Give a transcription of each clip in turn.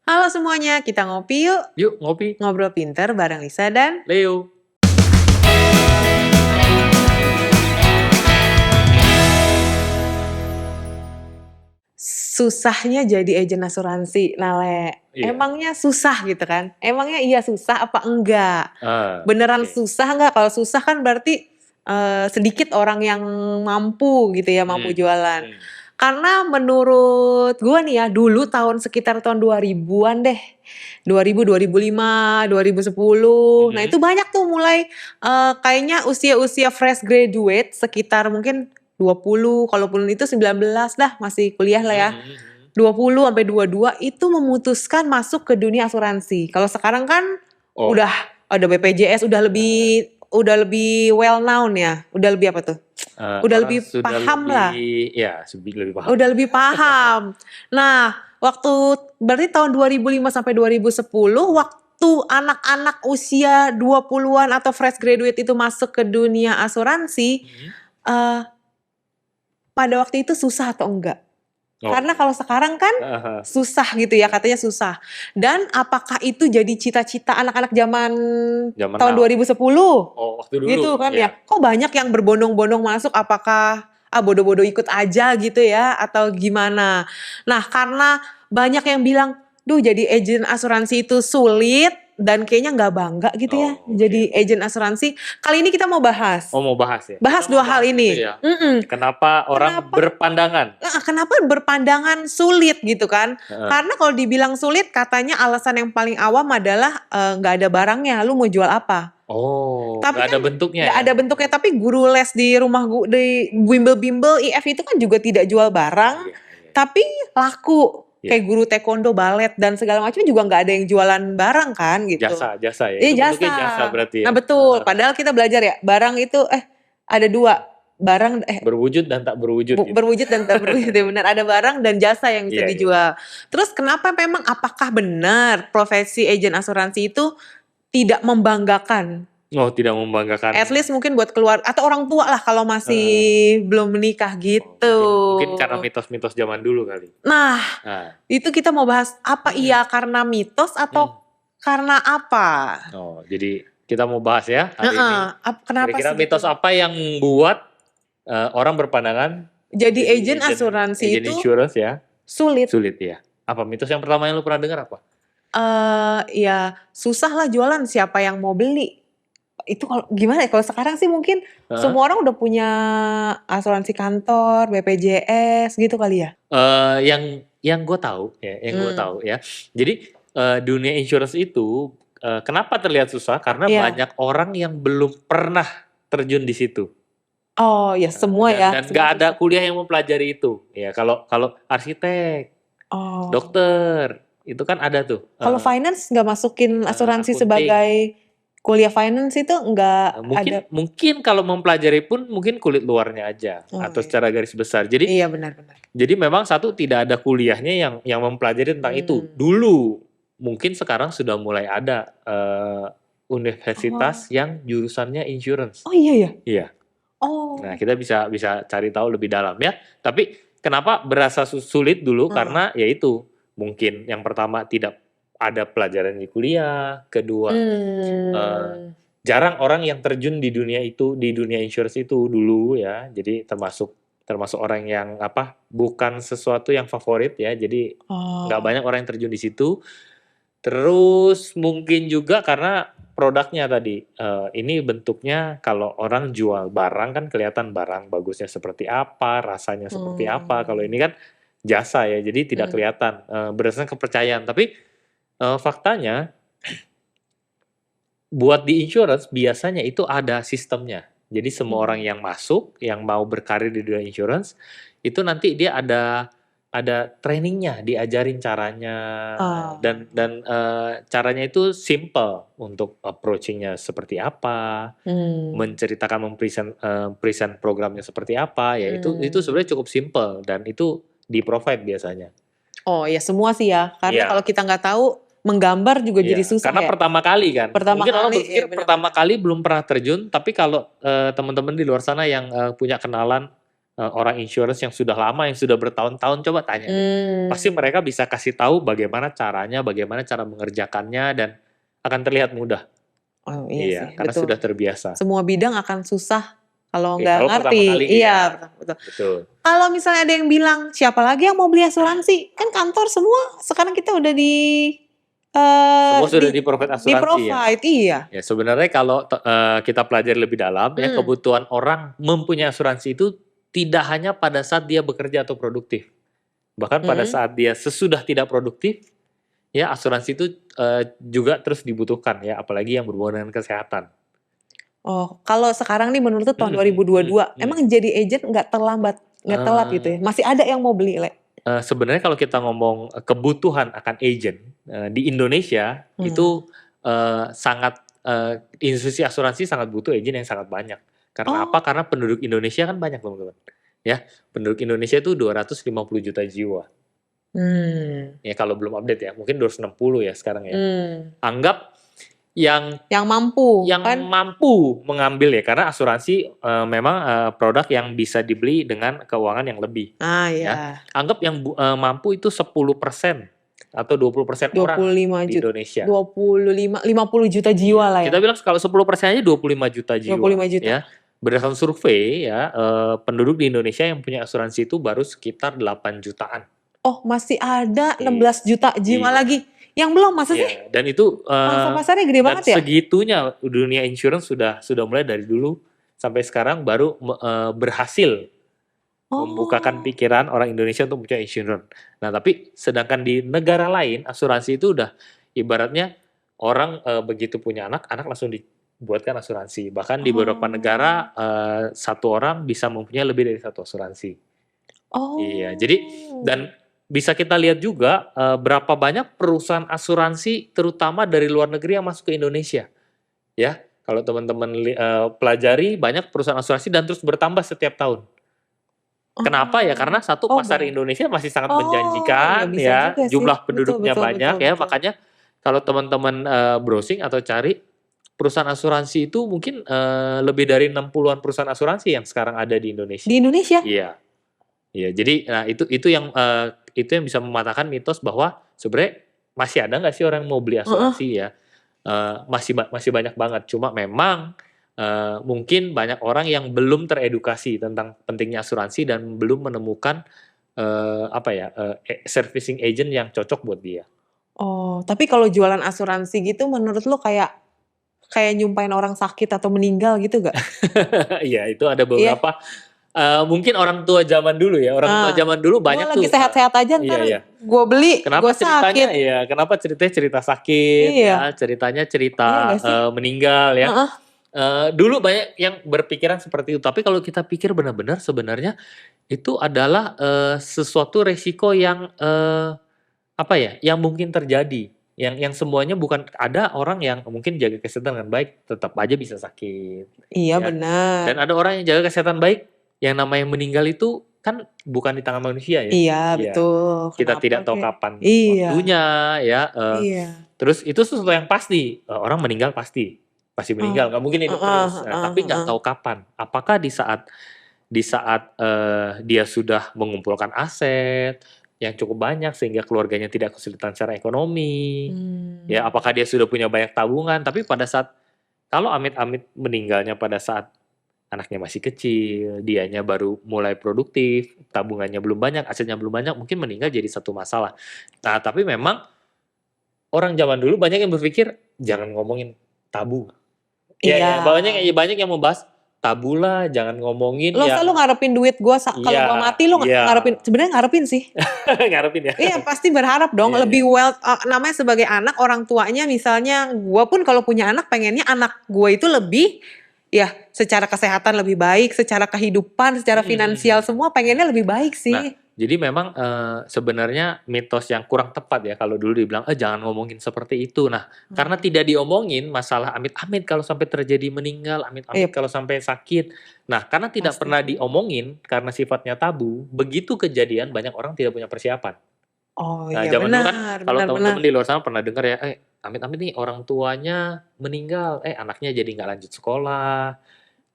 Halo semuanya, kita ngopi yuk. Yuk ngopi, Ngobrol pinter bareng Lisa dan Leo. susahnya jadi agen asuransi, Nale. Iya. Emangnya susah gitu kan? Emangnya iya susah apa enggak? Beneran Oke. susah enggak? Kalau susah kan berarti sedikit orang yang mampu gitu ya, mampu jualan. Karena menurut gue nih ya, dulu sekitar tahun 2000-an deh. 2000, 2005, 2010. Nah, itu banyak tuh mulai kayaknya usia-usia fresh graduate sekitar mungkin 20, kalaupun itu 19 dah, masih kuliah lah ya. 20 sampai 22 itu memutuskan masuk ke dunia asuransi. Kalau sekarang kan udah ada BPJS, udah lebih well known ya. Udah lebih apa tuh? Udah lebih paham lah. Ya, lebih paham. Udah lebih paham. Nah, berarti tahun 2005 sampai 2010, waktu anak-anak usia 20-an atau fresh graduate itu masuk ke dunia asuransi, pada waktu itu susah atau enggak? Karena kalau sekarang kan susah gitu ya, katanya susah. Dan apakah itu jadi cita-cita anak-anak zaman tahun 2010? Waktu dulu. Gitu kan ya. Kok banyak yang berbondong-bondong masuk, apakah bodoh-bodoh ikut aja gitu ya atau gimana? Nah, karena banyak yang bilang, duh jadi agen asuransi itu sulit dan kayaknya nggak bangga gitu ya jadi agen asuransi. Kali ini kita mau bahas. Mau bahas ya? Bahas dua hal ini. Ya. Kenapa orang berpandangan? Kenapa berpandangan sulit gitu kan? Karena kalau dibilang sulit, katanya alasan yang paling awam adalah nggak ada barangnya. Lu mau jual apa? Tapi nggak ada bentuknya. Nggak ada bentuknya. Tapi guru les di rumah di bimbel-bimbel IF itu kan juga tidak jual barang, tapi laku. Kayak guru taekwondo, balet dan segala macam juga nggak ada yang jualan barang kan gitu. Jasa ya. Iya, Itu jasa berarti ya. Nah betul. Padahal kita belajar ya, barang itu ada dua. Barang berwujud dan tak berwujud. Berwujud dan tak berwujud ya, benar. Ada barang dan jasa yang bisa dijual. Terus kenapa apakah benar profesi agen asuransi itu tidak membanggakan? Tidak membanggakan. At least mungkin buat keluar atau orang tua lah kalau masih belum menikah gitu. Mungkin karena mitos-mitos zaman dulu kali. Nah, itu kita mau bahas apa iya karena mitos atau karena apa? Jadi kita mau bahas ya hari ini. Kenapa kira-kira mitos apa yang membuat orang berpandangan jadi agen asuransi itu insurance ya sulit ya? Apa mitos yang pertama yang lu pernah dengar apa? Ya susah lah jualan, siapa yang mau beli? Itu kalau gimana ya? Kalau sekarang sih mungkin semua orang udah punya asuransi kantor, BPJS gitu kali ya? Yang gue tahu ya, Jadi dunia insurance itu kenapa terlihat susah? Karena banyak orang yang belum pernah terjun di situ. Oh ya, semua ya. Dan nggak ada kuliah yang mempelajari itu. Ya kalau arsitek, dokter itu kan ada tuh. Kalau finance nggak masukin asuransi sebagai kuliah finance itu nggak ada. Mungkin kalau mempelajari pun mungkin kulit luarnya aja atau secara garis besar. Jadi iya benar-benar. Jadi memang satu tidak ada kuliahnya yang mempelajari tentang itu. Dulu mungkin sekarang sudah mulai ada universitas yang jurusannya insurance. Oh iya ya. Iya. Nah kita bisa cari tahu lebih dalam ya. Tapi kenapa berasa sulit dulu? Karena yaitu mungkin yang pertama tidak ada pelajaran di kuliah, kedua jarang orang yang terjun di dunia insurance itu dulu ya. Jadi termasuk orang yang bukan sesuatu yang favorit ya. Jadi nggak banyak orang yang terjun di situ. Terus mungkin juga karena produknya tadi ini bentuknya kalau orang jual barang kan kelihatan barang bagusnya seperti apa, rasanya seperti apa. Kalau ini kan jasa ya, jadi tidak kelihatan berdasarkan kepercayaan. Tapi faktanya buat di insurance biasanya itu ada sistemnya. Jadi semua orang yang masuk, yang mau berkarir di dunia insurance, itu nanti dia ada trainingnya, diajarin caranya dan caranya itu simple untuk approachingnya seperti apa, menceritakan present programnya seperti apa, ya itu sebenarnya cukup simple dan itu di-provide biasanya. Oh ya semua sih ya, karena kalau kita nggak tahu menggambar juga jadi susah karena pertama kali kan. Mungkin orang berpikir pertama kali belum pernah terjun, tapi kalau teman-teman di luar sana yang punya kenalan orang insurance yang sudah lama, yang sudah bertahun-tahun, coba tanya deh. Pasti mereka bisa kasih tahu bagaimana caranya, bagaimana cara mengerjakannya, dan akan terlihat mudah. Oh iya Iya, sih, karena betul. sudah terbiasa. Semua bidang akan susah kalau Ya, nggak kalau pertama ngerti. kali Iya, iya, betul. betul. Kalau misalnya ada yang bilang, siapa lagi yang mau beli asuransi? Kan kantor semua sekarang kita udah Semua sudah di provide di asuransi ya. provide, iya. Ya sebenarnya kalau kita pelajari lebih dalam ya, kebutuhan orang mempunyai asuransi itu tidak hanya pada saat dia bekerja atau produktif. Bahkan pada saat dia sesudah tidak produktif, ya asuransi itu juga terus dibutuhkan ya, apalagi yang berhubungan dengan kesehatan. Oh, kalau sekarang nih menurut tuh tahun 2022, emang jadi agent nggak terlambat, nggak telat gitu ya? Masih ada yang mau beli, Le? Sebenarnya kalau kita ngomong kebutuhan akan agent di Indonesia itu sangat institusi asuransi sangat butuh agent yang sangat banyak. Karena apa? Karena penduduk Indonesia kan banyak, teman-teman. Ya, penduduk Indonesia itu 250 juta jiwa. Ya kalau belum update ya, mungkin 260 ya sekarang ya. Anggap yang mampu, mampu mengambil ya, karena asuransi memang produk yang bisa dibeli dengan keuangan yang lebih. Ya. Anggap yang mampu itu 10% atau 20% orang di Indonesia. 50 juta jiwa lah ya. Kita bilang kalau 10% aja 25 juta jiwa. 25 juta. Ya. Berdasarkan survei ya, penduduk di Indonesia yang punya asuransi itu baru sekitar 8 jutaan. Oh, masih ada 16 juta jiwa lagi. Yang belum, masa sih? Dan itu pasarnya gede banget ya? Segitunya dunia insurance sudah mulai dari dulu sampai sekarang baru berhasil membukakan pikiran orang Indonesia untuk punya insurance. Nah, tapi sedangkan di negara lain asuransi itu udah ibaratnya orang begitu punya anak langsung dibuatkan asuransi. Bahkan di beberapa negara satu orang bisa mempunyai lebih dari satu asuransi. Iya, jadi dan bisa kita lihat juga berapa banyak perusahaan asuransi terutama dari luar negeri yang masuk ke Indonesia. Ya, kalau teman-teman pelajari banyak perusahaan asuransi dan terus bertambah setiap tahun. Kenapa ya? Karena satu pasar Indonesia masih sangat menjanjikan ya, jumlah penduduknya banyak ya, makanya kalau teman-teman browsing atau cari perusahaan asuransi itu mungkin lebih dari 60-an perusahaan asuransi yang sekarang ada di Indonesia. Di Indonesia? Iya. Iya, jadi nah itu yang bisa mematahkan mitos bahwa sebenarnya masih ada nggak sih orang yang mau beli asuransi ya? Masih banyak banget. Cuma memang mungkin banyak orang yang belum teredukasi tentang pentingnya asuransi dan belum menemukan servicing agent yang cocok buat dia. Oh, tapi kalau jualan asuransi gitu menurut lo kayak nyumpain orang sakit atau meninggal gitu gak? Iya, itu ada beberapa. Mungkin orang tua zaman dulu ya, orang tua zaman dulu banyak tuh. Gue lagi sehat-sehat aja ntar gue beli, gue sakit. Iya, kenapa ceritanya cerita sakit, ya, ceritanya cerita meninggal ya. Dulu banyak yang berpikiran seperti itu, tapi kalau kita pikir benar-benar sebenarnya itu adalah sesuatu resiko yang yang mungkin terjadi. Yang semuanya bukan, ada orang yang mungkin jaga kesehatan dengan baik tetap aja bisa sakit. Iya, benar. Dan ada orang yang jaga kesehatan baik, yang namanya meninggal itu kan bukan di tangan manusia ya. Iya, betul. Kita tidak tahu kapan waktunya ya. Terus itu sesuatu yang pasti, orang meninggal pasti meninggal, nggak mungkin hidup terus. Tapi nggak tahu kapan. Apakah di saat dia sudah mengumpulkan aset yang cukup banyak sehingga keluarganya tidak kesulitan secara ekonomi, ya apakah dia sudah punya banyak tabungan, tapi pada saat kalau amit-amit meninggalnya pada saat anaknya masih kecil, dianya baru mulai produktif, tabungannya belum banyak, asetnya belum banyak, mungkin meninggal jadi satu masalah. Nah, tapi memang orang zaman dulu banyak yang berpikir jangan ngomongin tabu. Ya, banyak yang membahas tabu lah, jangan ngomongin. Lo selalu ngarepin duit gue kalau gue mati, lo ngarepin, sebenarnya ngarepin sih. Ngarepin ya. Iya, pasti berharap dong lebih wealth. Namanya sebagai anak, orang tuanya misalnya, gue pun kalau punya anak pengennya anak gue itu lebih ya secara kesehatan lebih baik, secara kehidupan, secara finansial semua pengennya lebih baik sih. Nah, jadi memang sebenarnya mitos yang kurang tepat ya kalau dulu dibilang jangan ngomongin seperti itu. Nah, karena tidak diomongin masalah amit-amit kalau sampai terjadi meninggal, amit-amit kalau sampai sakit. Nah, karena tidak pernah diomongin karena sifatnya tabu, begitu kejadian banyak orang tidak punya persiapan. Oh nah, iya, zaman dulu benar. kan kalau teman-teman di luar sana pernah dengar ya, amit-amit nih orang tuanya meninggal, anaknya jadi nggak lanjut sekolah,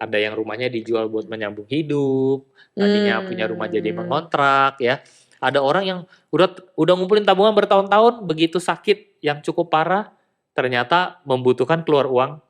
ada yang rumahnya dijual buat menyambung hidup, tadinya punya rumah jadi mengontrak ya. Ada orang yang udah ngumpulin tabungan bertahun-tahun, begitu sakit yang cukup parah, ternyata membutuhkan keluar uang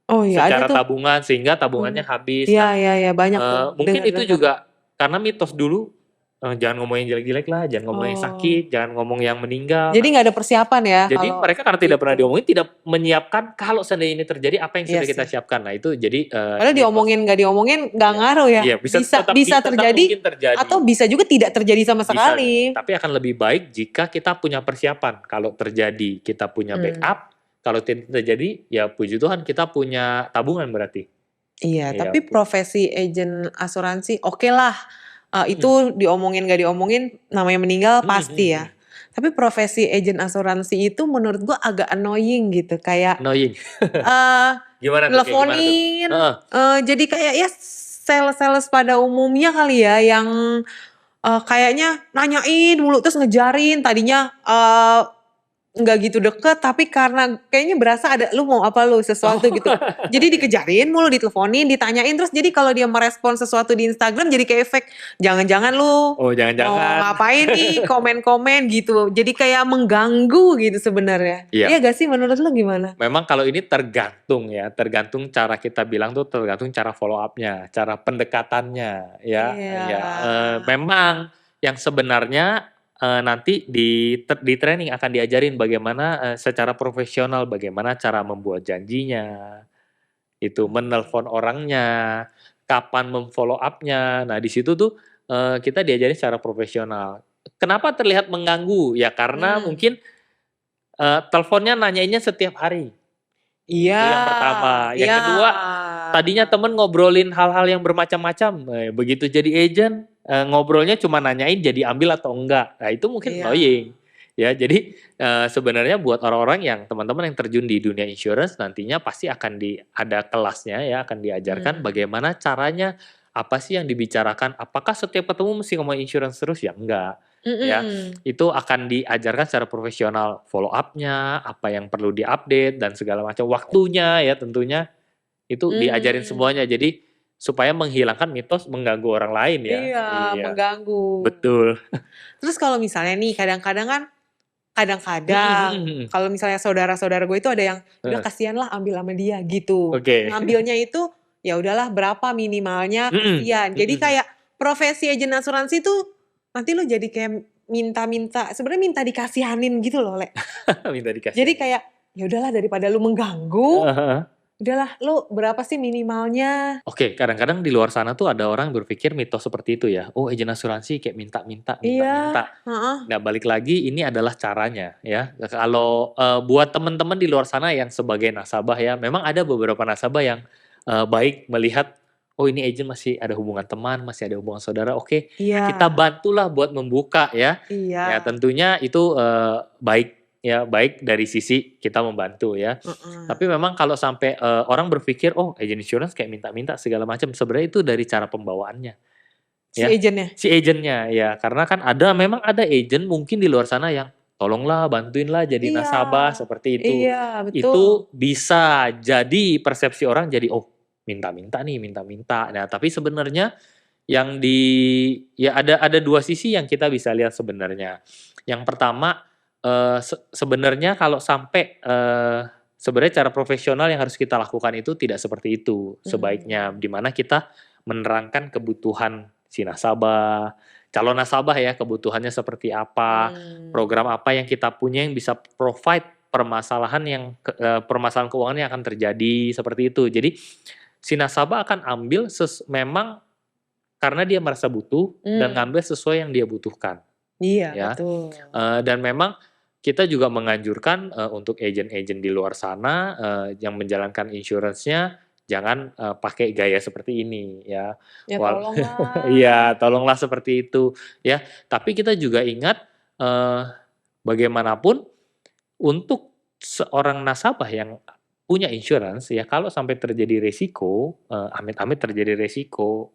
Oh iya ada secara tuh. tabungan sehingga tabungannya habis. Iya Nah, iya iya banyak tuh mungkin itu dengar-dengar. juga karena mitos dulu, jangan ngomong yang jelek-jelek lah, jangan ngomong yang Oh. sakit, jangan ngomong yang meninggal. Jadi Nah, nggak ada persiapan ya jadi kalau mereka karena tidak pernah gitu. diomongin, tidak menyiapkan kalau seandainya ini terjadi apa yang Iya sudah kita sih. siapkan. Nah, itu jadi Padahal mitos. diomongin nggak diomongin nggak Iya, ngaruh ya. iya bisa Bisa tetap terjadi mungkin terjadi. atau bisa juga tidak terjadi sama Bisa, sekali. tapi akan lebih baik jika kita punya persiapan. Kalau terjadi kita punya backup, kalau tidak terjadi ya puji Tuhan kita punya tabungan berarti. Iya, Iya. tapi profesi agen asuransi oke lah. Itu diomongin nggak diomongin namanya meninggal pasti ya. Tapi profesi agen asuransi itu menurut gua agak annoying gitu kayak Annoying. Gimana tuh? teleponin, Heeh. jadi kayak ya sales-sales pada umumnya kali ya yang kayaknya nanyain mulu terus ngejarin tadinya nggak gitu deket tapi karena kayaknya berasa ada lu mau apa lu sesuatu gitu. Jadi dikejarin mulu, diteleponin, ditanyain terus jadi kalau dia merespon sesuatu di Instagram jadi kayak efek jangan-jangan lu Oh, mau jangan-jangan. ngapain nih komen-komen gitu. Jadi kayak mengganggu gitu sebenarnya. Iya. Iya gak sih menurut lu gimana? Memang kalau ini tergantung ya, tergantung cara kita bilang tuh tergantung cara follow up-nya, cara pendekatannya ya. Iya. Ya, memang yang sebenarnya nanti di training akan diajarin bagaimana secara profesional bagaimana cara membuat janjinya, itu menelpon orangnya, kapan memfollow up-nya. Nah, di situ tuh kita diajarin secara profesional. Kenapa terlihat mengganggu? Ya karena mungkin teleponnya nanyainnya setiap hari. Iya. Itu yang pertama. Yang kedua, tadinya temen ngobrolin hal-hal yang bermacam-macam. Begitu jadi agent, ngobrolnya cuma nanyain jadi ambil atau enggak. Nah, itu mungkin annoying. Ya, jadi sebenarnya buat orang-orang yang teman-teman yang terjun di dunia insurance nantinya pasti akan ada kelasnya ya, akan diajarkan bagaimana caranya, apa sih yang dibicarakan. Apakah setiap ketemu mesti ngomong insurance terus? Ya enggak. Ya, itu akan diajarkan secara profesional follow up-nya, apa yang perlu diupdate dan segala macam waktunya ya tentunya itu diajarin semuanya. Jadi supaya menghilangkan mitos mengganggu orang lain ya. Iya, mengganggu. Betul. Terus kalau misalnya nih kadang-kadang kan kalau misalnya saudara-saudara gue itu ada yang udah kasihan lah ambil sama dia gitu. Oke. Ngambilnya itu ya udahlah berapa minimalnya kasihan. Jadi kayak profesi agen asuransi tuh nanti lu jadi kayak minta-minta, sebenarnya minta dikasihanin gitu loh, Le. Minta dikasih. Jadi kayak ya udahlah daripada lu mengganggu, udahlah lu berapa sih minimalnya? Oke, kadang-kadang di luar sana tuh ada orang berpikir mitos seperti itu ya. Oh, agen asuransi kayak minta-minta. Nah, balik lagi ini adalah caranya ya. Kalau buat teman-teman di luar sana yang sebagai nasabah ya, memang ada beberapa nasabah yang baik melihat oh ini agent masih ada hubungan teman, masih ada hubungan saudara. Oke, kita bantulah buat membuka ya. Ya, tentunya itu baik ya, baik dari sisi kita membantu ya. Tapi memang kalau sampai orang berpikir oh agent insurance kayak minta-minta segala macam, sebenarnya itu dari cara pembawaannya. Si agennya? Si agentnya ya, karena kan memang ada agent mungkin di luar sana yang tolonglah bantuinlah jadi nasabah seperti itu. Iya, betul. Itu bisa jadi persepsi orang jadi oh minta-minta nih, minta-minta. Nah, tapi sebenarnya yang ada dua sisi yang kita bisa lihat sebenarnya. Yang pertama sebenarnya kalau sampai sebenarnya cara profesional yang harus kita lakukan itu tidak seperti itu. Sebaiknya di mana kita menerangkan kebutuhan si nasabah, calon nasabah ya, kebutuhannya seperti apa, program apa yang kita punya yang bisa provide permasalahan keuangan yang akan terjadi seperti itu. Jadi si nasabah akan ambil memang karena dia merasa butuh dan ngambil sesuai yang dia butuhkan. Iya, betul. Dan memang kita juga menganjurkan untuk agent-agent di luar sana yang menjalankan insurance-nya jangan pakai gaya seperti ini ya. Ya tolonglah. Iya, tolonglah seperti itu ya. Tapi kita juga ingat bagaimanapun untuk seorang nasabah yang punya insurance ya, kalau sampai terjadi resiko, amit-amit terjadi resiko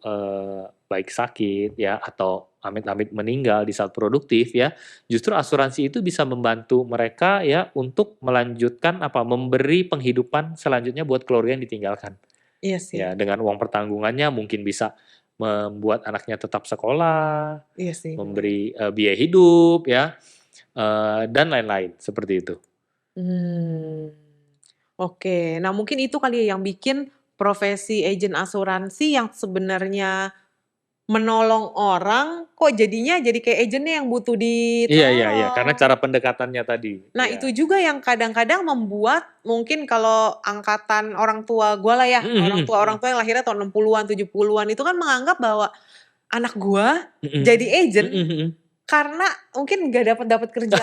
baik sakit ya atau amit-amit meninggal di saat produktif ya, justru asuransi itu bisa membantu mereka ya untuk melanjutkan memberi penghidupan selanjutnya buat keluarga yang ditinggalkan. Iya Ya, sih. dengan uang pertanggungannya mungkin bisa membuat anaknya tetap sekolah, Iya sih, benar. memberi biaya hidup ya, dan lain-lain seperti itu. Hmm, oke. Nah, mungkin itu kali ya yang bikin profesi agen asuransi yang sebenarnya menolong orang, kok jadinya jadi kayak agennya yang butuh Iya iya iya, karena ditolong. cara pendekatannya tadi. Nah, Iya. itu juga yang kadang-kadang membuat mungkin kalau angkatan orang tua gua lah ya, Mhm mhm orang mhm. tua yang lahirnya tahun 60-an, 70-an itu kan menganggap bahwa anak gua Mhm. jadi Mhm agent mhm. karena mungkin nggak dapat kerja,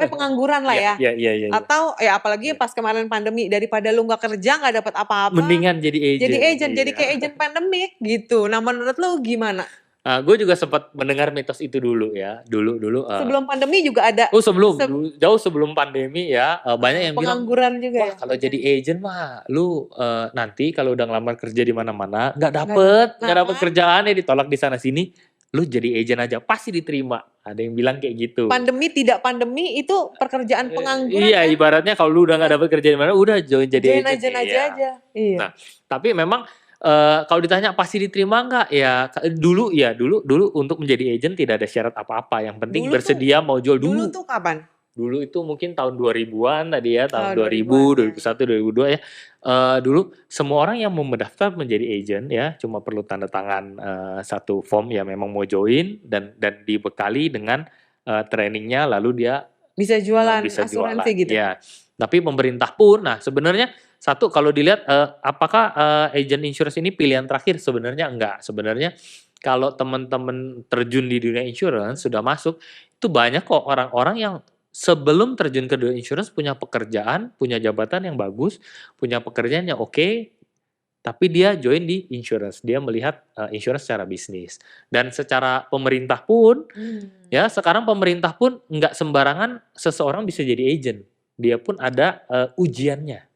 pengangguran lah Iya ya. iya iya iya iya. Atau ya apalagi Iya. pas kemarin pandemi, daripada lu nggak kerja, nggak dapat apa-apa, Mendingan jadi jadi agent, agent, jadi iya. kayak agent pandemik gitu. Nah, menurut lu gimana? Gue juga sempat mendengar mitos itu dulu ya, dulu dulu, Sebelum pandemi juga ada oh sebelum, seb jauh sebelum pandemi ya, banyak yang bilang, pengangguran juga "Wah ya kalau jadi terjadi? agent mah lu, nanti kalau udah ngelamar kerja di mana-mana Nggak dapat nggak nah dapet kan, kerjaan ya ditolak di sana sini, lu jadi agent aja pasti diterima." Ada yang bilang kayak gitu. pandemi tidak pandemi itu pekerjaan pengangguran Iya kan? ibaratnya kalau lu udah nggak Udah, dapet kerja di mana, udah join jadi join agent, agent aja iya. aja. Iya. Nah, tapi memang, kalau ditanya pasti diterima nggak, ya dulu ya, dulu untuk menjadi agent tidak ada syarat apa-apa, yang penting Dulu tuh bersedia mau jual dulu dulu. tuh kapan? Dulu itu mungkin tahun 2000-an tadi ya, tahun Oh, 2000, 2000-an ya. 2001, 2002 ya. Dulu semua orang yang mau mendaftar menjadi agent ya, cuma perlu tanda tangan, satu form ya memang mau join dan dibekali dengan, trainingnya lalu dia, Bisa jualan bisa asuransi jualan. gitu? Ya, tapi pemerintah pun nah sebenarnya satu kalau dilihat, apakah, agent insurance ini pilihan terakhir? Sebenarnya enggak. Sebenarnya kalau teman-teman terjun di dunia insurance, sudah masuk, itu banyak kok orang-orang yang sebelum terjun ke dunia insurance punya pekerjaan, punya jabatan yang bagus, punya pekerjaan yang oke, tapi dia join di insurance. Dia melihat, insurance secara bisnis. Dan secara pemerintah pun, Mmm. ya sekarang pemerintah pun nggak sembarangan seseorang bisa jadi agent. Dia pun ada, ujiannya.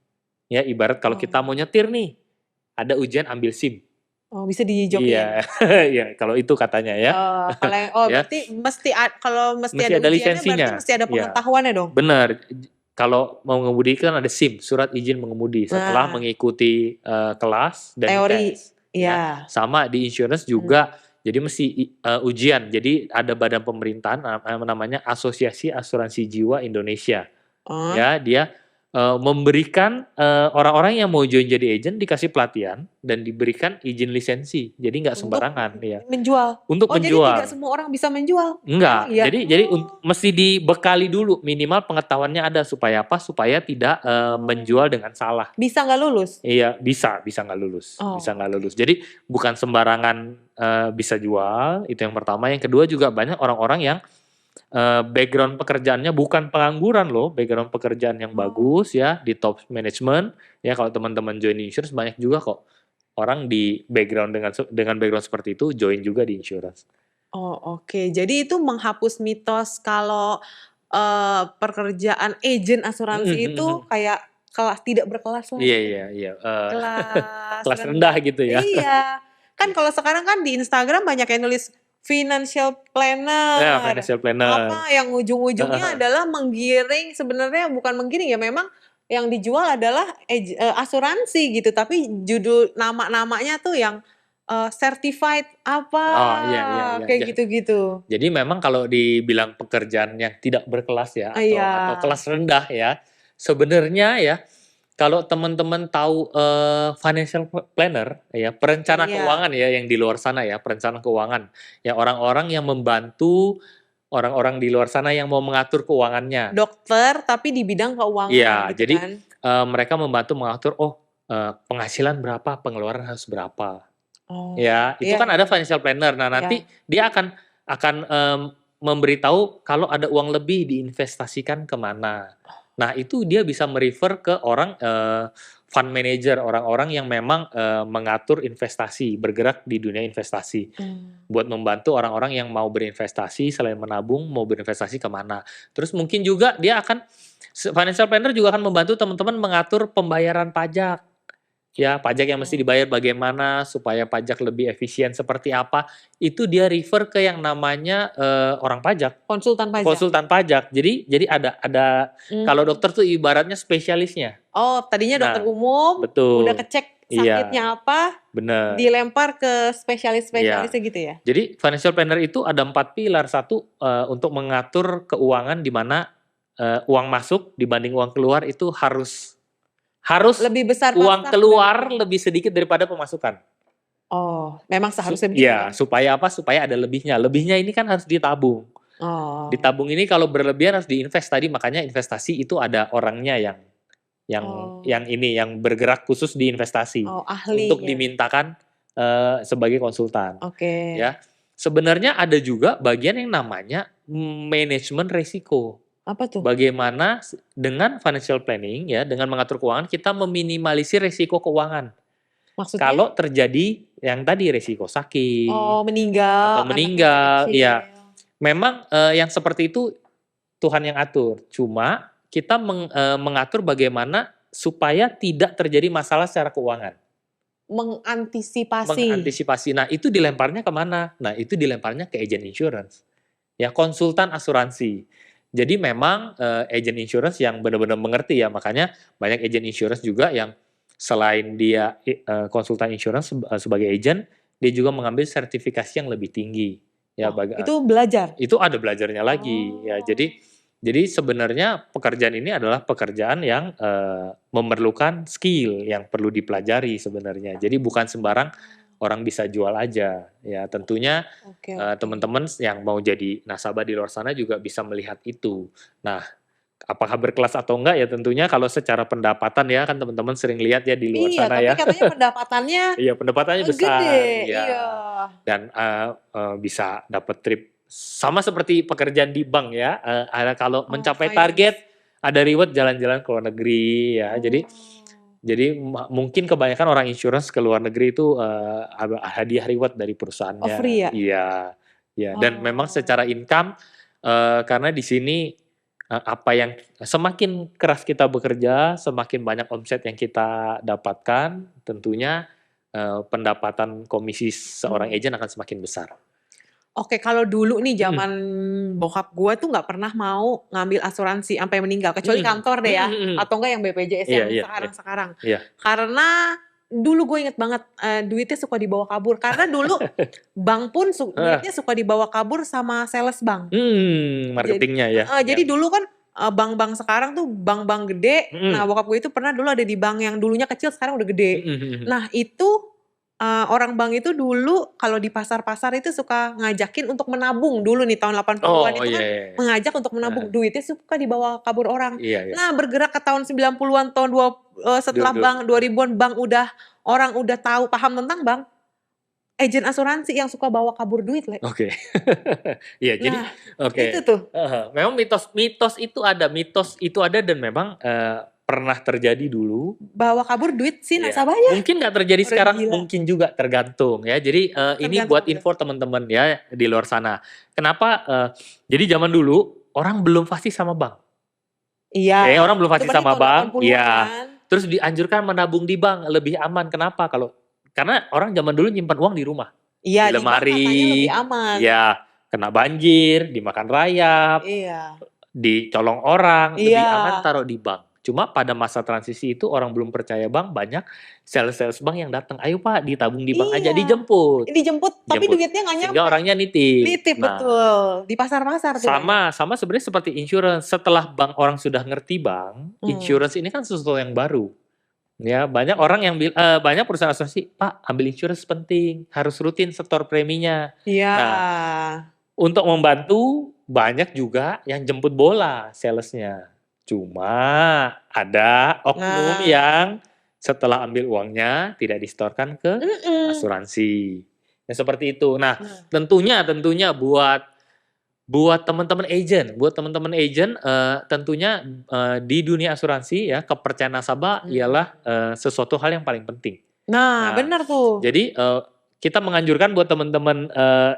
Ya ibarat kalau kita Oh. mau nyetir nih, ada ujian ambil SIM. Oh, bisa dijokiin? Iya, iya kalau itu katanya ya. Ya, Berarti kalau mesti mesti ada ada ujiannya berarti lisensinya. mesti ada Ya, pengetahuannya dong? benar. Kalau mau mengemudi kan ada SIM, surat izin mengemudi, setelah Nah, mengikuti, kelas dan teori, tes, ya. iya. Sama di insurance Mmm. juga, jadi mesti ujian. Jadi ada badan pemerintahan namanya Asosiasi Asuransi Jiwa Indonesia. Oh, Ya, dia, memberikan, orang-orang yang mau join jadi agent dikasih pelatihan dan diberikan izin lisensi. Jadi nggak untuk sembarangan, ya. menjual? Untuk Oh, jadi tidak menjual. semua orang bisa menjual? Emang Enggak, iya? jadi Oh mesti dibekali dulu, minimal pengetahuannya ada, supaya apa, supaya tidak, oh, menjual dengan salah. bisa nggak lulus? Iya, bisa nggak lulus bisa Oh, nggak oke. lulus. Jadi bukan sembarangan, bisa jual, itu yang pertama. Yang kedua juga banyak orang-orang yang, background pekerjaannya bukan pengangguran loh, background pekerjaan yang Oh. bagus ya, di top management, ya kalau teman-teman join insurance banyak juga kok, orang di background dengan background seperti itu join juga di insurance. Oh, oke. Jadi itu menghapus mitos kalau, pekerjaan agen Mhm asuransi mhm itu mhm. kayak tidak berkelas lah Iya gitu. iya iya, Kelas kelas rendah rendah. gitu ya. Iya. Kan Iya. kalau sekarang kan di Instagram banyak yang nulis financial Ya, planner. financial planner. Apa yang Heeh ujung-ujungnya heeh. adalah menggiring sebenarnya bukan menggiring ya memang yang dijual adalah asuransi gitu, tapi judul nama-namanya tuh yang, certified apa, Oh, iya iya iya. kayak gitu-gitu. Jadi memang kalau dibilang pekerjaan yang tidak berkelas ya Iya. atau kelas rendah ya, sebenarnya ya kalau teman-teman tahu, financial planner ya, perencana Iya. keuangan ya yang di luar sana ya, perencana keuangan. Ya orang-orang yang membantu orang-orang di luar sana yang mau mengatur keuangannya. Dokter tapi di bidang keuangan Iya, gitu jadi, kan. mereka membantu mengatur, oh, penghasilan berapa, pengeluaran harus berapa. Oh, Ya, itu iya kan ada iya. financial planner. Nah, nanti Iya. dia akan, memberitahu kalau ada uang lebih diinvestasikan ke mana. Nah, itu dia bisa ke orang, fund manager, orang-orang yang memang, mengatur investasi, bergerak di dunia investasi. Mmm. Buat membantu orang-orang yang mau berinvestasi, selain menabung, mau berinvestasi ke mana. Terus mungkin juga dia akan financial planner juga akan membantu teman-teman mengatur pembayaran pajak. Ya, pajak yang mesti Oh, dibayar bagaimana, supaya pajak lebih efisien seperti apa, itu dia ke yang namanya, orang pajak, konsultan pajak? konsultan pajak. Jadi ada kalau Mmm. dokter tuh ibaratnya spesialisnya. Oh, tadinya dokter Nah, umum, udah betul. kecek Iya, sakitnya apa, bener. dilempar ke Iya. spesialis-spesialisnya gitu ya? Jadi financial planner itu ada 4 pilar. Satu, untuk mengatur keuangan di mana, uang masuk dibanding uang keluar itu harus Lebih besar uang pasak keluar dari lebih sedikit daripada pemasukan. oh, memang seharusnya begitu ya? Supaya apa? Supaya ada lebihnya. Lebihnya ini kan harus ditabung. Oh, Ditabung ini kalau berlebihan harus diinvest tadi, makanya investasi itu ada orangnya oh, yang bergerak khusus di investasi oh untuk ahlinya. dimintakan sebagai konsultan. Oke. Ya, sebenarnya ada juga bagian yang namanya manajemen risiko. Apa tuh? Bagaimana dengan financial planning ya, dengan mengatur keuangan kita meminimalisir risiko keuangan. Maksudnya? Kalau terjadi yang tadi risiko Oh, sakit atau meninggal, anaknya masih meninggal, kecil. ya memang yang seperti itu Tuhan yang atur. Cuma kita mengatur bagaimana supaya tidak terjadi masalah secara keuangan. Mengantisipasi. Mengantisipasi. Nah, itu dilemparnya kemana? Nah, itu dilemparnya ke agent insurance. Ya, konsultan asuransi. Jadi memang agent insurance yang benar-benar mengerti ya, makanya banyak agent insurance juga yang selain dia konsultan insurance sebagai agent, dia juga mengambil sertifikasi yang lebih tinggi. Ya, Oh, itu belajar? itu ada belajarnya lagi. Ya, jadi sebenarnya pekerjaan ini adalah pekerjaan yang memerlukan skill yang perlu dipelajari sebenarnya. Jadi bukan sembarang orang bisa jual aja. Ya, tentunya Oke, oke. teman-teman yang mau jadi nasabah di luar sana juga bisa melihat itu. Nah, apakah berkelas atau enggak ya tentunya kalau secara pendapatan ya kan teman-teman sering lihat ya di luar Iya, sana tapi ya. katanya pendapatannya Iya, pendapatannya besar. gede. Iya. Iya. Dan bisa dapat trip sama seperti pekerjaan di bank ya. Ada kalau Oh, mencapai finance. target ada reward jalan-jalan ke luar negeri ya. Oh. Jadi mungkin kebanyakan orang insurance ke luar negeri itu hadiah reward dari perusahaannya. Oh, free ya? Iya, ya. Dan memang secara income karena di sini apa yang semakin keras kita bekerja, semakin banyak omset yang kita dapatkan, tentunya pendapatan komisi seorang agent akan semakin besar. Oke, kalau dulu nih zaman bokap gue tuh nggak pernah mau ngambil asuransi sampai meninggal, kecuali kantor deh ya, atau enggak yang BPJS yang sekarang-sekarang. Iya. Karena dulu gue inget banget duitnya suka dibawa kabur. Karena dulu bank pun duitnya suka dibawa kabur sama sales bank. Marketingnya ya. Jadi dulu kan bank-bank sekarang tuh bank-bank gede. Nah bokap gue itu pernah dulu ada di bank yang dulunya kecil sekarang udah gede. Nah itu orang bank itu dulu kalau di pasar-pasar itu suka ngajakin untuk menabung dulu nih tahun 80-an itu kan mengajak untuk menabung, duitnya suka dibawa kabur orang. Nah bergerak ke tahun 90-an tahun setelah bank 2000-an orang udah tahu paham tentang bank, agen asuransi yang suka bawa kabur duit, Le. Oke. Iya, jadi itu tuh. Memang mitos itu ada dan memang pernah terjadi dulu. Bawa kabur duit si nasabahnya. Mungkin nggak terjadi sekarang, mungkin juga tergantung ya. Jadi ini buat info teman-teman ya di luar sana. Kenapa? Jadi zaman dulu orang belum pasti sama bank. Iya. Orang belum pasti sama bank. Iya. Kan? Terus dianjurkan menabung di bank lebih aman. Kenapa? Karena orang zaman dulu nyimpan uang di rumah. Iya, di lemari. Lebih aman. Ya, kena banjir, dimakan rayap. Iya. Dicolong orang, lebih aman taruh di bank. Cuma pada masa transisi itu orang belum percaya bank, banyak sales bank yang datang, ayo Pak ditabung di bank aja, dijemput. Tapi duitnya nggak nyampe. Sehingga orangnya nitip. Nitip, betul. Di pasar-pasar tuh. Sama sebenarnya seperti insurance. Setelah bank orang sudah ngerti bank, insurance ini kan sesuatu yang baru. Ya, banyak orang yang banyak perusahaan asuransi, Pak ambil insurance penting, harus rutin setor preminya. Iya. Nah, untuk membantu banyak juga yang jemput bola salesnya. Cuma ada oknum yang setelah ambil uangnya tidak disetorkan ke asuransi. Ya seperti itu. Nah, tentunya buat teman-teman agent, tentunya di dunia asuransi ya kepercayaan nasabah ialah sesuatu hal yang paling penting. Nah benar tuh. Jadi kita menganjurkan buat teman-teman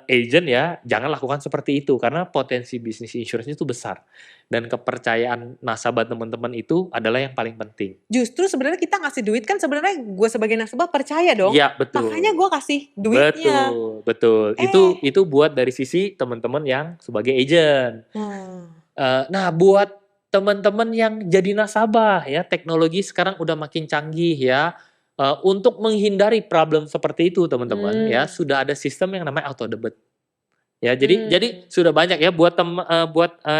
agent ya, jangan lakukan seperti itu karena potensi bisnis insurance itu besar dan kepercayaan nasabah teman-teman itu adalah yang paling penting. Justru sebenarnya kita ngasih duit kan sebenarnya gue sebagai nasabah percaya dong. Iya, betul. Makanya gue kasih duitnya. Betul. Itu buat dari sisi teman-teman yang sebagai agent. Nah, buat teman-teman yang jadi nasabah ya, teknologi sekarang udah makin canggih ya. Untuk menghindari problem seperti itu teman-teman ya, sudah ada sistem yang namanya auto debit. Ya, jadi sudah banyak ya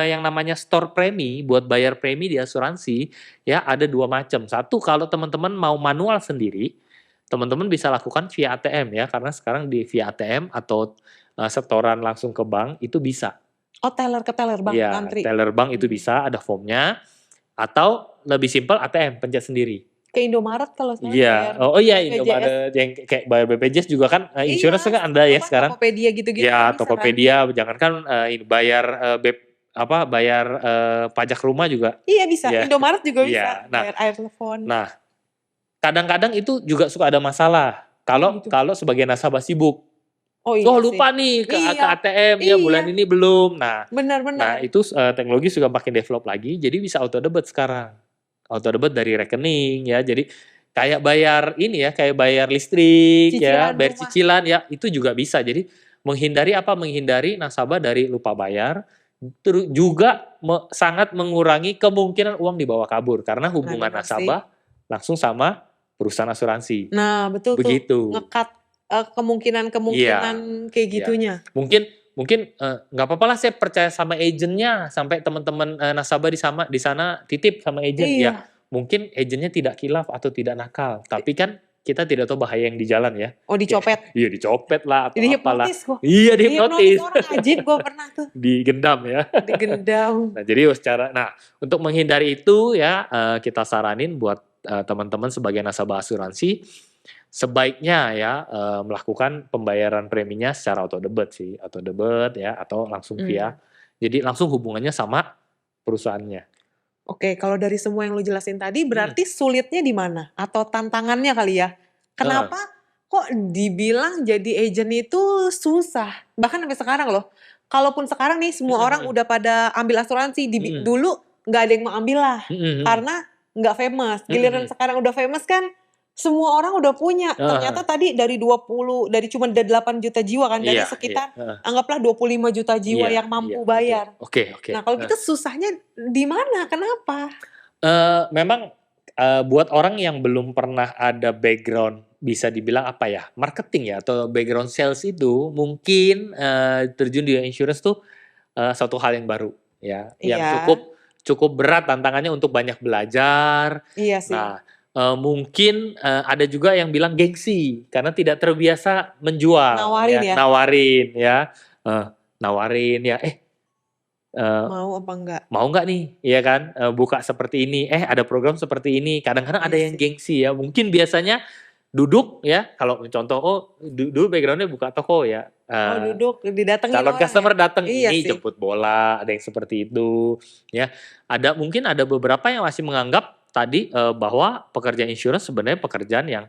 yang namanya store premi, buat bayar premi di asuransi ya, ada 2 macam. Satu, kalau teman-teman mau manual sendiri, teman-teman bisa lakukan via ATM ya, karena sekarang via ATM atau setoran langsung ke bank itu bisa. Oh, teller ke teller bank Iya, ngantri. teller bank itu bisa, ada formnya, atau lebih simpel ATM, pencet sendiri. Ke Indomaret kalau sekarang Iya, bayar iya BPJS. Indomaret yang kayak bayar BPJS juga kan insurance kan ada ya sekarang. Tokopedia gitu-gitu Ya, kan bisa kan? Tokopedia, jangankan bayar bayar pajak rumah juga. Iya bisa, Ya. Indomaret juga bisa Iya. bayar air telepon. Nah, kadang-kadang itu juga suka ada masalah kalau sebagai nasabah sibuk. Oh iya Lupa sih. nih ke Iya. ATM ya bulan ini belum. Nah, Benar-benar. itu teknologi sudah makin develop lagi, jadi bisa auto debit sekarang. Auto debit dari rekening ya. Jadi kayak bayar ini ya, kayak bayar listrik ya, Cicilan bayar rumah. cicilan ya, itu juga bisa. Jadi menghindari apa? Menghindari nasabah dari lupa bayar, juga sangat mengurangi kemungkinan uang dibawa kabur karena hubungan benar nasabah langsung sama perusahaan asuransi. Nah, betul tuh. Begitu. Nge-cut kemungkinan-kemungkinan kayak Iya. gitunya. Mungkin nggak apa-apa lah, saya percaya sama agennya, sampai teman-teman nasabah di sana titip sama agen ya. Iya. Mungkin agennya tidak khilaf atau tidak nakal, tapi kan kita tidak tahu bahaya yang di jalan ya. Oh, dicopet. Iya, dicopet lah atau apalah. Dihipnotis gua. Iya, dihipnotis. Orang ajib gua pernah tuh. Digendam ya. Digendam. Nah, jadi untuk menghindari itu ya, kita saranin buat teman-teman sebagai nasabah asuransi, sebaiknya ya melakukan pembayaran preminya secara auto debit sih, auto debit ya, atau langsung via. Jadi langsung hubungannya sama perusahaannya. Oke, kalau dari semua yang lu jelasin tadi berarti sulitnya di mana? Atau tantangannya kali ya? Kenapa kok dibilang jadi agent itu susah? Bahkan sampai sekarang loh. Kalaupun sekarang nih semua orang udah pada ambil asuransi, dulu nggak ada yang mau ambil lah. Karena nggak famous. Giliran sekarang udah famous kan, semua orang udah punya. Ternyata tadi dari cuma 8 juta jiwa kan, dari sekitar anggaplah 25 juta jiwa yang mampu bayar. Oke. Nah, kalau gitu susahnya di mana? Kenapa? Memang buat orang yang belum pernah ada background, bisa dibilang apa ya, marketing ya, atau background sales itu, mungkin terjun di insurance tuh suatu hal yang baru ya, yang cukup berat tantangannya untuk banyak belajar. Iya sih. Nah, mungkin ada juga yang bilang gengsi karena tidak terbiasa menjual, nawarin ya, mau apa enggak? Mau nggak nih, ya kan, buka seperti ini, ada program seperti ini. Kadang-kadang ada yang gengsi ya, mungkin biasanya duduk ya, kalau contoh, dulu backgroundnya buka toko ya, duduk didatengin calon orang customer ya? datang, ini jemput bola, ada yang seperti itu ya. Mungkin ada beberapa yang masih menganggap tadi bahwa pekerjaan insurance sebenarnya pekerjaan yang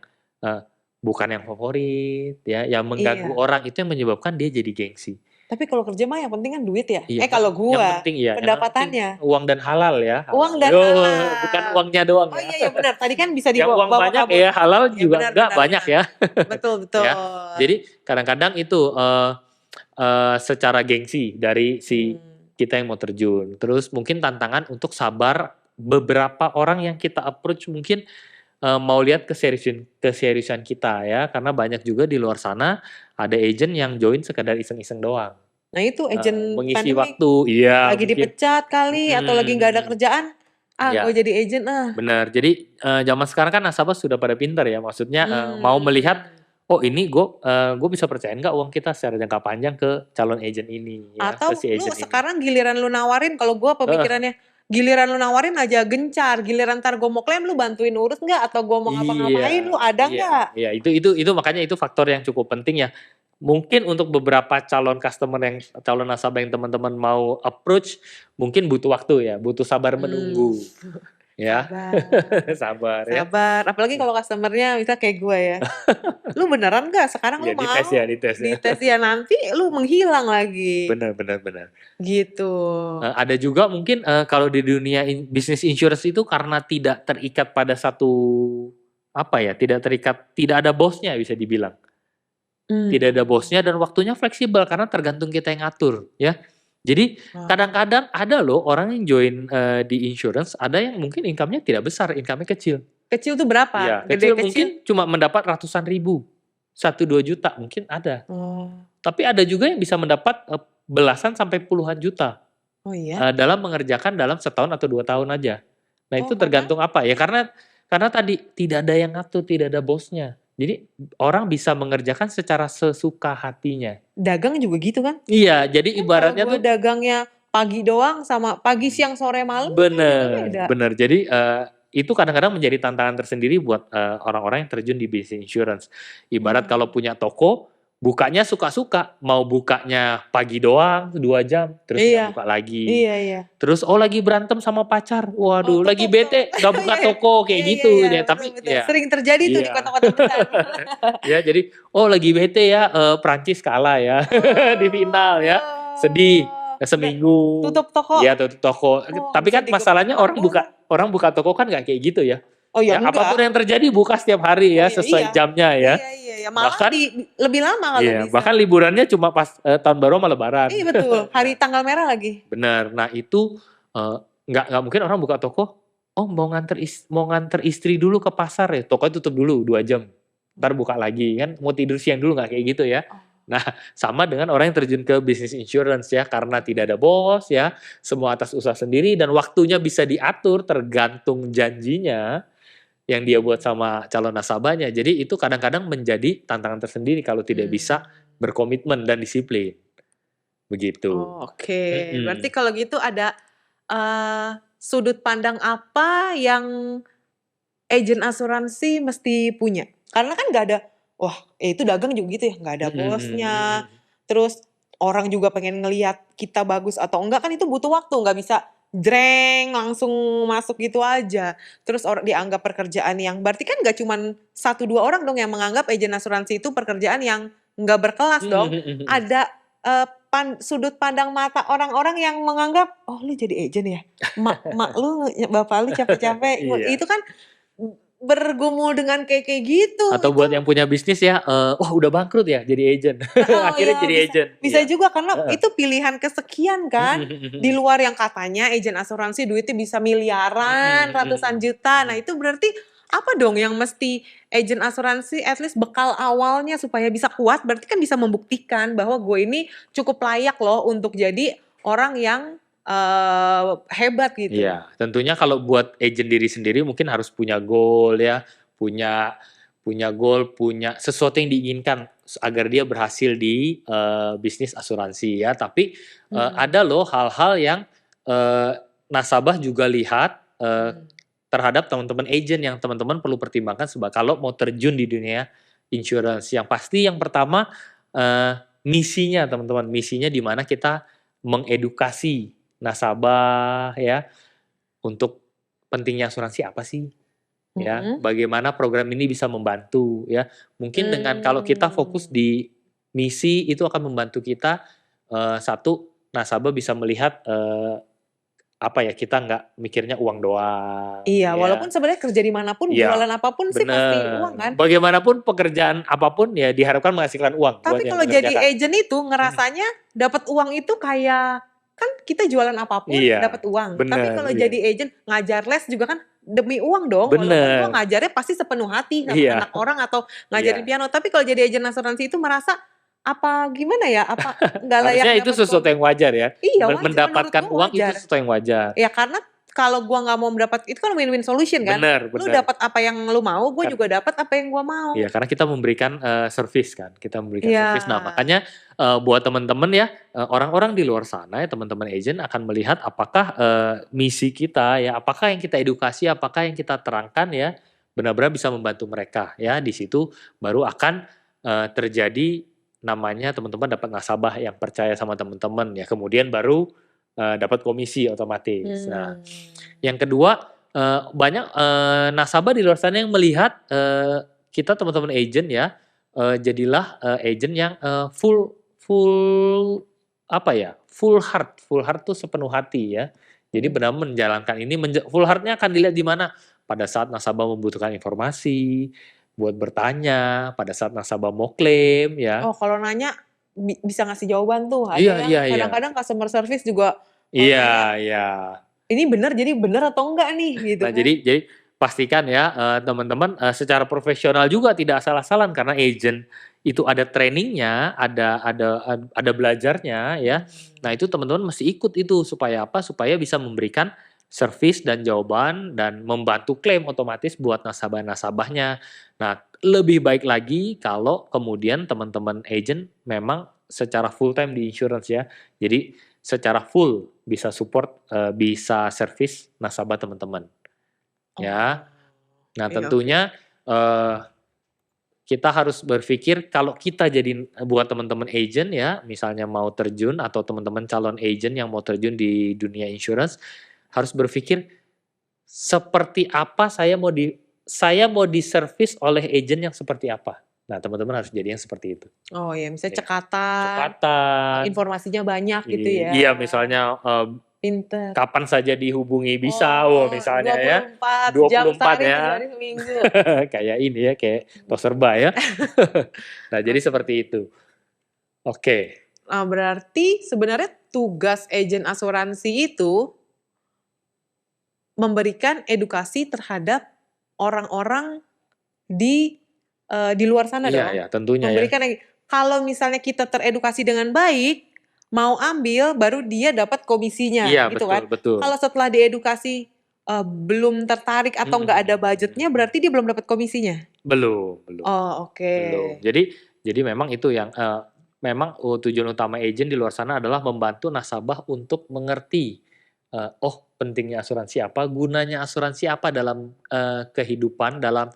bukan yang favorit ya, yang mengganggu orang, itu yang menyebabkan dia jadi gengsi. Tapi kalau kerja mah yang penting kan duit ya? Iya, kalau gua, yang penting pendapatannya. Uang dan halal ya. Uang dan halal. Bukan uangnya doang Oh ya. iya benar, tadi kan bisa Yang dibawa uang banyak kabur. ya, halal juga benar, enggak banyak ya. Betul. Ya. Jadi kadang-kadang itu secara gengsi dari si kita yang mau terjun. Terus mungkin tantangan untuk sabar, beberapa orang yang kita approach mungkin mau lihat keseriusan kita ya, karena banyak juga di luar sana ada agent yang join sekedar iseng-iseng doang. Nah itu agent mengisi pandemik, waktu, iya. lagi dipecat kali atau lagi nggak ada kerjaan, gue jadi agent Benar, jadi zaman sekarang kan nasabah sudah pada pintar ya, maksudnya mau melihat, ini gue bisa percayain nggak uang kita secara jangka panjang ke calon agent ini ya, atau ke si agent lu sekarang giliran lu nawarin, kalau gue pemikirannya giliran lu nawarin aja gencar, giliran ntar gue mau klaim lu bantuin urus nggak, atau gue mau ngapa-ngapain lu ada nggak? Iya, itu makanya itu faktor yang cukup penting ya. Mungkin untuk beberapa calon nasabah yang teman-teman mau approach, mungkin butuh waktu ya, butuh sabar menunggu. Ya. Sabar ya. Apalagi kalau customernya bisa kayak gue ya. Lu beneran gak sekarang lu mau? Dites ya, nanti lu menghilang lagi. Benar. Gitu. Ada juga mungkin kalau di dunia bisnis insurance itu karena tidak terikat pada satu tidak ada bosnya bisa dibilang. Tidak ada bosnya dan waktunya fleksibel karena tergantung kita yang ngatur ya. Jadi Wah. kadang-kadang ada loh orang yang join di insurance, ada yang mungkin income-nya tidak besar, income-nya kecil. Kecil tuh berapa? Iya, Gede kecil kecil? mungkin cuma mendapat ratusan ribu, 1-2 juta mungkin ada. Oh. Tapi ada juga yang bisa mendapat belasan sampai puluhan juta Oh iya? dalam mengerjakan dalam setahun atau 2 tahun aja. Nah Oh itu karena? tergantung apa ya, karena tadi tidak ada yang ngatur, tidak ada bosnya. Jadi orang bisa mengerjakan secara sesuka hatinya. Dagang juga gitu kan? Iya, jadi Kan kalau ibaratnya gue tuh dagangnya pagi doang sama pagi, siang, sore, malam kan juga bener, beda. bener. Jadi itu kadang-kadang menjadi tantangan tersendiri buat orang-orang yang terjun di bisnis insurance. Ibarat kalau punya toko, bukanya suka-suka, mau bukanya pagi doang 2 jam, terus nggak Iya, buka lagi. iya iya. Terus lagi berantem sama pacar, Oh waduh lagi tutup tuh. bete nggak buka Iya iya. toko kayak Iya iya gitu iya, ya. betul Tapi betul. ya, Sering terjadi tuh di iya. kota-kota besar. Ya jadi, lagi bete ya, Prancis kalah ya di final ya, sedih Oh, udah seminggu. tutup toko. Iya tutup toko. Oh, Tapi bisa kan masalahnya digebukin orang buka toko kan nggak kayak gitu ya. Oh ya Ya apapun enggak. yang terjadi buka setiap hari Oh ya ya iya. sesuai jamnya ya. Iya iya ya, malah Bahkan lebih lama kalau iya, bisa. bahkan liburannya cuma pas tahun baru sama lebaran. Iya betul, hari Nah, tanggal merah lagi. bener. Nah itu nggak mungkin orang buka toko. Oh mau nganter istri dulu ke pasar ya, tokonya tutup dulu 2 jam. Ntar buka lagi kan, mau tidur siang dulu nggak kayak gitu ya. Oh. Nah sama dengan orang yang terjun ke bisnis insurance ya, karena tidak ada bos ya, semua atas usaha sendiri dan waktunya bisa diatur tergantung janjinya yang dia buat sama calon nasabahnya. Jadi itu kadang-kadang menjadi tantangan tersendiri kalau tidak bisa berkomitmen dan disiplin. Begitu. Oh, oke. Berarti Mhm. kalau gitu ada sudut pandang apa yang agen asuransi mesti punya? Karena kan nggak ada, wah itu dagang juga gitu ya, nggak ada Mhm mhm bosnya. mhm. Terus orang juga pengen ngelihat kita bagus atau enggak kan itu butuh waktu, nggak bisa jreng langsung masuk gitu aja. Terus dianggap pekerjaan yang berarti kan nggak cuman 1-2 orang dong yang menganggap agen asuransi itu pekerjaan yang nggak berkelas Mhm dong. mhm mhm. Ada sudut pandang mata orang-orang yang menganggap, oh lu jadi agen ya, mak lu, bapak lu capek-capek, Iya. itu kan bergumul dengan kayak gitu, Atau itu buat yang punya bisnis ya, wah udah bangkrut ya jadi agent. heeh, Akhirnya ya jadi bisa agent. bisa Iya. juga karena Heeh. itu pilihan kesekian Mhm kan, mhm di mhm. luar yang katanya agen asuransi duitnya bisa miliaran, Mhm ratusan mhm juta. Nah mhm. itu berarti apa dong yang mesti agen asuransi at least bekal awalnya supaya bisa kuat, berarti kan bisa membuktikan bahwa gue ini cukup layak loh untuk jadi orang yang hebat gitu. Iya, tentunya kalau buat agent diri sendiri mungkin harus punya goal ya, punya punya goal, punya sesuatu yang diinginkan agar dia berhasil di bisnis asuransi ya. Tapi Mhm. ada loh hal-hal yang eee, nasabah juga lihat Mhm. terhadap teman-teman agent yang teman-teman perlu pertimbangkan kalau mau terjun di dunia insurance. Yang pasti yang pertama misinya teman-teman, misinya di mana kita mengedukasi nasabah ya untuk pentingnya asuransi apa sih? Ya, Mhm. bagaimana program ini bisa membantu ya. Mungkin dengan kalau kita fokus Mmm. di misi itu akan membantu kita, satu nasabah bisa melihat, apa ya, kita nggak mikirnya uang doang Iya, walaupun ya. sebenarnya kerja di mana pun, Iya, jualan apapun sih pasti uang bener. kan. Bagaimanapun pekerjaan apapun ya diharapkan menghasilkan uang buat Tapi yang kalau jadi mengerjakan. agent itu Mhm. ngerasanya dapat uang itu kayak kan kita jualan apapun dapat Iya, uang. Tapi bener, kalau iya. jadi agent ngajar les juga kan demi uang dong, walaupun gua Bener, ngajarnya pasti sepenuh hati sama iya, anak orang atau ngajarin iya. piano. Tapi kalau jadi agent asuransi itu merasa apa gimana ya? Apa nggak layak Harusnya itu dapat sesuatu yang wajar ya. iya wajar, menurut Mendapatkan gua uang itu wajar. sesuatu yang wajar. Ya karena kalau gua nggak mau mendapat itu kan win-win solution kan. Bener Lu bener. dapat apa yang lu mau, gue Kan juga dapat apa yang gua mau. iya, karena kita memberikan, service kan, kita memberikan Iya. service. Nah, makanya, buat teman-teman ya, orang-orang di luar sana ya, teman-teman agent akan melihat apakah, misi kita ya, apakah yang kita edukasi, apakah yang kita terangkan ya, benar-benar bisa membantu mereka ya. Di situ baru akan, terjadi namanya teman-teman dapat nasabah yang percaya sama teman-teman ya, kemudian baru, dapat komisi otomatis. Nah, Mmm. yang kedua, banyak, nasabah di luar sana yang melihat, kita teman-teman agent ya, jadilah, agent yang, full full apa ya, full heart tuh sepenuh hati ya. Jadi Mhm. benar menjalankan ini full heart-nya akan dilihat di mana, pada saat nasabah membutuhkan informasi, buat bertanya, pada saat nasabah mau klaim ya. Oh kalau nanya bisa ngasih jawaban tuh. Ada Iya, yang iya, iya. kadang-kadang customer service juga Iya, iya. ini bener jadi bener atau enggak nih gitu Nah, kan. jadi pastikan ya teman-teman secara profesional juga tidak asal-asalan karena agent itu ada trainingnya, ada belajarnya ya. Nah, itu teman-teman mesti ikut itu supaya apa? Supaya bisa memberikan service dan jawaban dan membantu klaim otomatis buat nasabah-nasabahnya. Nah, lebih baik lagi kalau kemudian teman-teman agent memang secara full time di insurance ya. Jadi secara full bisa support, bisa service nasabah teman-teman. Ya. Nah, Iya, tentunya kita harus berpikir kalau kita jadi buat teman-teman agent ya, misalnya mau terjun atau teman-teman calon agent yang mau terjun di dunia insurance, harus berpikir seperti apa saya mau diservis oleh agent yang seperti apa. Nah, teman-teman harus jadi yang seperti itu. Oh ya, misalnya Ya. cekatan, Cekatan. informasinya banyak gitu ya. Iya, misalnya Pinter. kapan saja dihubungi bisa, misalnya ya. 24 jam 24 sehari, ya. 7 hari seminggu. Kayak ini ya, kayak toserba ya. Nah, jadi seperti itu. Oke. Nah, berarti sebenarnya tugas agen asuransi itu memberikan edukasi terhadap orang-orang di luar sana Iya, dong. ya, tentunya ya. Memberikan kalau misalnya kita teredukasi dengan baik, mau ambil baru dia dapat komisinya Iya, gitu betul, kan. betul. Kalau setelah diedukasi belum tertarik atau nggak ada budgetnya, berarti dia belum dapat komisinya. Belum, belum. Oh, oke. Belum. Jadi memang itu yang memang tujuan utama agent di luar sana adalah membantu nasabah untuk mengerti pentingnya asuransi apa, gunanya asuransi apa dalam kehidupan, dalam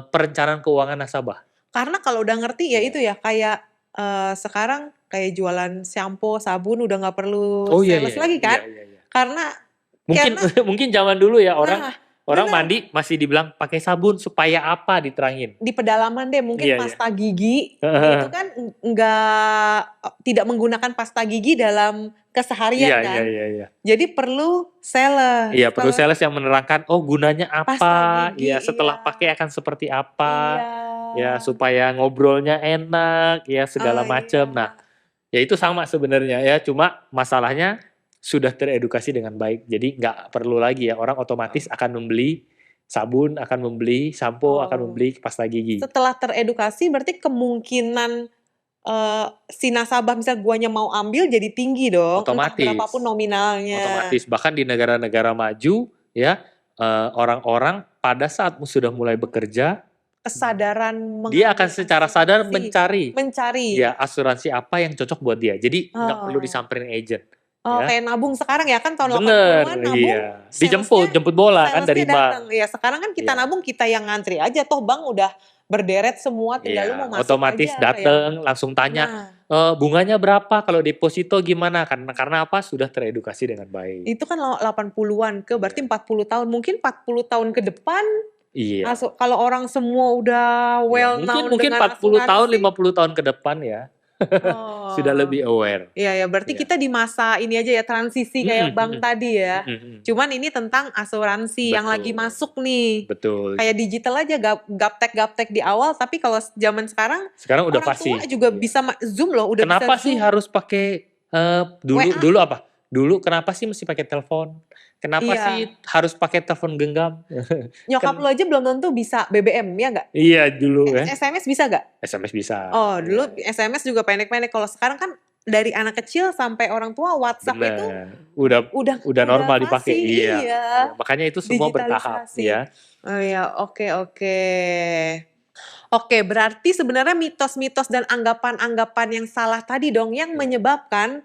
perencanaan keuangan nasabah. Karena kalau udah ngerti ya Iya. itu ya kayak sekarang kayak jualan shampoo, sabun udah nggak perlu Oh iya, sales iya, lagi kan? iya, iya. Karena Mungkin zaman dulu ya orang bener. mandi masih dibilang pakai sabun supaya apa diterangin. Di pedalaman deh mungkin Iya, pasta gigi itu kan tidak menggunakan pasta gigi dalam keseharian Iya, kan. iya. Jadi perlu sales. Iya, perlu sales yang menerangkan, oh gunanya Pasta apa, gigi, ya setelah iya. pakai akan seperti apa, Iya. ya supaya ngobrolnya enak, ya segala macam. Iya. Nah, ya itu sama sebenarnya ya, cuma masalahnya sudah teredukasi dengan baik, jadi nggak perlu lagi ya orang otomatis akan membeli sabun, akan membeli sampo, akan membeli pasta gigi. Setelah teredukasi berarti kemungkinan si nasabah misal guanya mau ambil jadi tinggi dong, entah Otomatis. berapapun nominalnya. Otomatis bahkan di negara-negara maju ya orang-orang pada saat sudah mulai bekerja Kesadaran dia akan secara sadar mencari ya asuransi apa yang cocok buat dia. Jadi nggak perlu disamperin agent. Oh, ya. kayak nabung sekarang ya kan tahun Bener, 80-an nabung. iya. Jemput bola kan dari bank. Ya sekarang kan kita Iya. nabung kita yang ngantri aja, toh bank udah berderet semua, tinggal lu mau masuk otomatis aja. dateng langsung tanya bunganya berapa, kalau deposito gimana, karena apa, sudah teredukasi dengan baik. Itu kan 80-an ke berarti 40 tahun, mungkin 40 tahun ke depan. Iya. Kalau orang semua udah well known mungkin dengan 40 tahun, asuransi. 50 tahun ke depan ya. Sudah lebih aware. Iya ya, berarti kita di masa ini aja ya transisi kayak bank tadi ya. Cuman ini tentang asuransi yang lagi masuk nih. Betul. Kayak digital aja gaptek di awal, tapi kalau zaman sekarang udah orang pasti. tua juga bisa Zoom loh, udah Kenapa bisa sih Zoom. harus pakai dulu apa? Dulu kenapa sih mesti pakai telepon? Kenapa sih harus pakai telepon genggam? Nyokap lo aja belum tentu bisa BBM, ya nggak? Iya dulu kan. SMS bisa nggak? SMS bisa. Oh dulu SMS juga pendek-pendek. Kalau sekarang kan dari anak kecil sampai orang tua WhatsApp itu udah normal dipakai. Iya. Makanya itu semua bertahap ya. Oh iya, oke. Oke, berarti sebenarnya mitos-mitos dan anggapan-anggapan yang salah tadi dong yang menyebabkan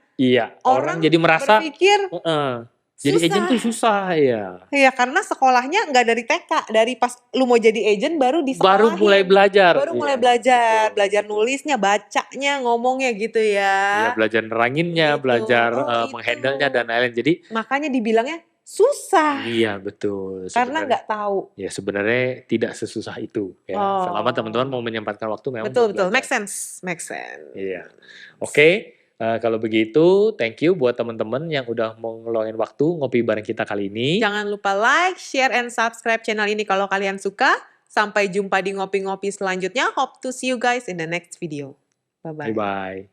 orang jadi merasa berpikir jadi agent tuh susah ya. Iya, karena sekolahnya nggak dari TK, dari pas lu mau jadi agent baru di baru mulai belajar. Belajar nulisnya, bacanya, ngomongnya gitu ya. Iya, belajar neranginnya, belajar menghandle-nya dan lain-lain. Jadi makanya dibilangnya susah. Iya, betul. Karena nggak tahu. Ya sebenarnya tidak sesusah itu ya. Selama teman-teman mau menyempatkan waktu memang betul. Make sense. Iya. Oke. Kalau begitu, thank you buat teman-teman yang udah mau ngeluangin waktu ngopi bareng kita kali ini. Jangan lupa like, share, and subscribe channel ini kalau kalian suka. Sampai jumpa di ngopi-ngopi selanjutnya. Hope to see you guys in the next video. Bye-bye. Bye-bye.